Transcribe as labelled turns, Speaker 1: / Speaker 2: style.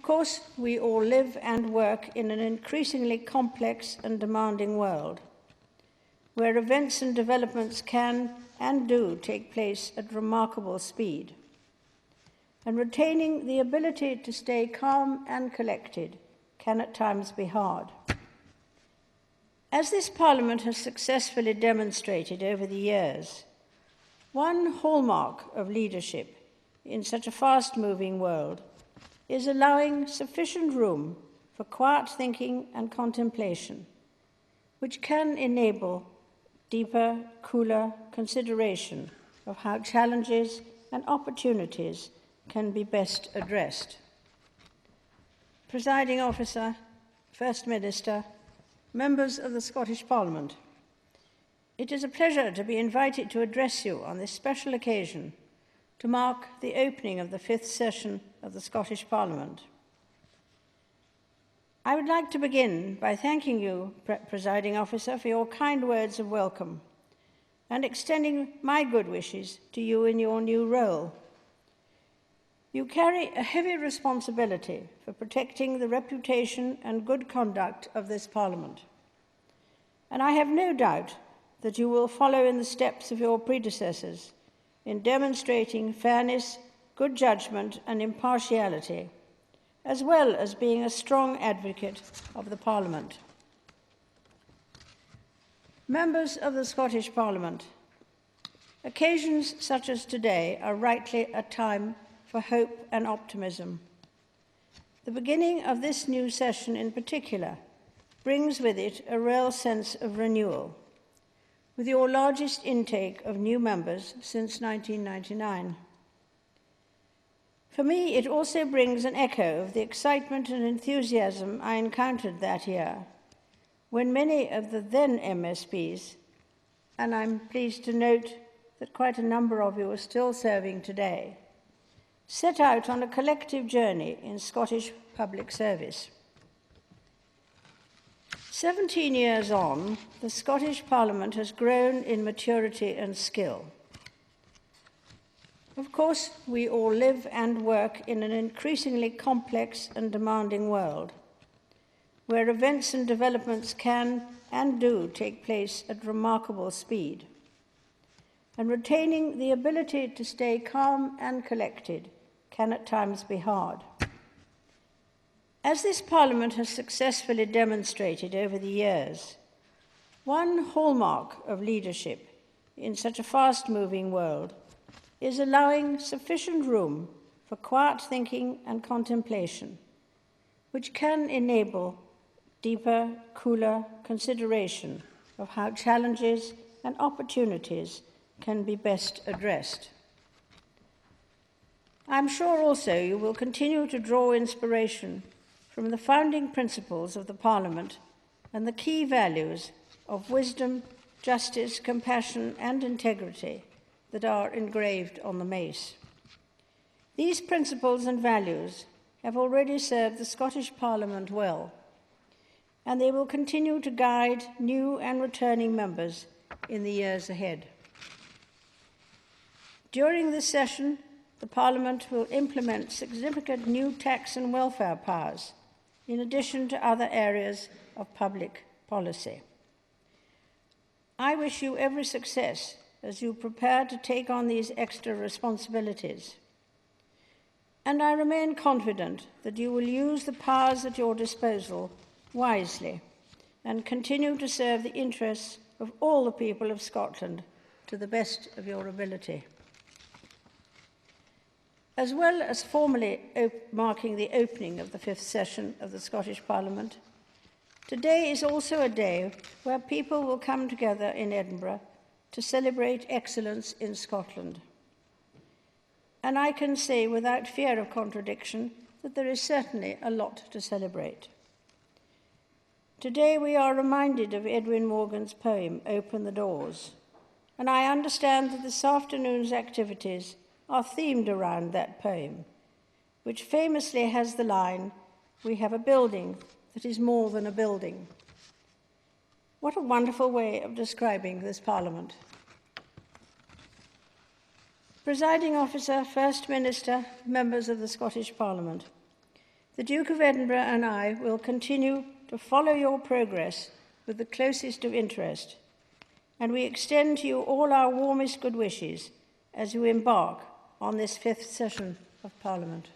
Speaker 1: course, we all live and work in an increasingly complex and demanding world, where events and developments can and do take place at remarkable speed. And retaining the ability to stay calm and collected can at times be hard. As this Parliament has successfully demonstrated over the years, one hallmark of leadership in such a fast-moving world is allowing sufficient room for quiet thinking and contemplation, which can enable deeper, cooler consideration of how challenges and opportunities can be best addressed. Presiding Officer, First Minister, members of the Scottish Parliament, it is a pleasure to be invited to address you on this special occasion to mark the opening of the 5th session of the Scottish Parliament. I would like to begin by thanking you, Presiding Officer, for your kind words of welcome and extending my good wishes to you in your new role. You carry a heavy responsibility for protecting the reputation and good conduct of this Parliament, and I have no doubt that you will follow in the steps of your predecessors in demonstrating fairness, good judgment, and impartiality, as well as being a strong advocate of the Parliament. Members of the Scottish Parliament, occasions such as today are rightly a time for hope and optimism. The beginning of this new session in particular brings with it a real sense of renewal, with your largest intake of new members since 1999. For me, it also brings an echo of the excitement and enthusiasm I encountered that year, when many of the then MSPs, and I'm pleased to note that quite a number of you are still serving today, set out on a collective journey in Scottish public service. 17 years on, the Scottish Parliament has grown in maturity and skill. Of course, we all live and work in an increasingly complex and demanding world, where events and developments can and do take place at remarkable speed. And retaining the ability to stay calm and collected can at times be hard. As this Parliament has successfully demonstrated over the years, one hallmark of leadership in such a fast-moving world is allowing sufficient room for quiet thinking and contemplation, which can enable deeper, cooler consideration of how challenges and opportunities can be best addressed. I'm sure also you will continue to draw inspiration from the founding principles of the Parliament and the key values of wisdom, justice, compassion, and integrity that are engraved on the mace. These principles and values have already served the Scottish Parliament well, and they will continue to guide new and returning members in the years ahead. During this session, the Parliament will implement significant new tax and welfare powers, in addition to other areas of public policy. I wish you every success as you prepare to take on these extra responsibilities. And I remain confident that you will use the powers at your disposal wisely and continue to serve the interests of all the people of Scotland to the best of your ability. As well as formally marking the opening of the 5th session of the Scottish Parliament, today is also a day where people will come together in Edinburgh to celebrate excellence in Scotland. And I can say without fear of contradiction that there is certainly a lot to celebrate. Today we are reminded of Edwin Morgan's poem, Open the Doors, and I understand that this afternoon's activities are themed around that poem, which famously has the line, "We have a building that is more than a building." What a wonderful way of describing this Parliament. Presiding Officer, First Minister, members of the Scottish Parliament, The Duke of Edinburgh and I will continue to follow your progress with the closest of interest, and we extend to you all our warmest good wishes as you embark on this 5th session of Parliament.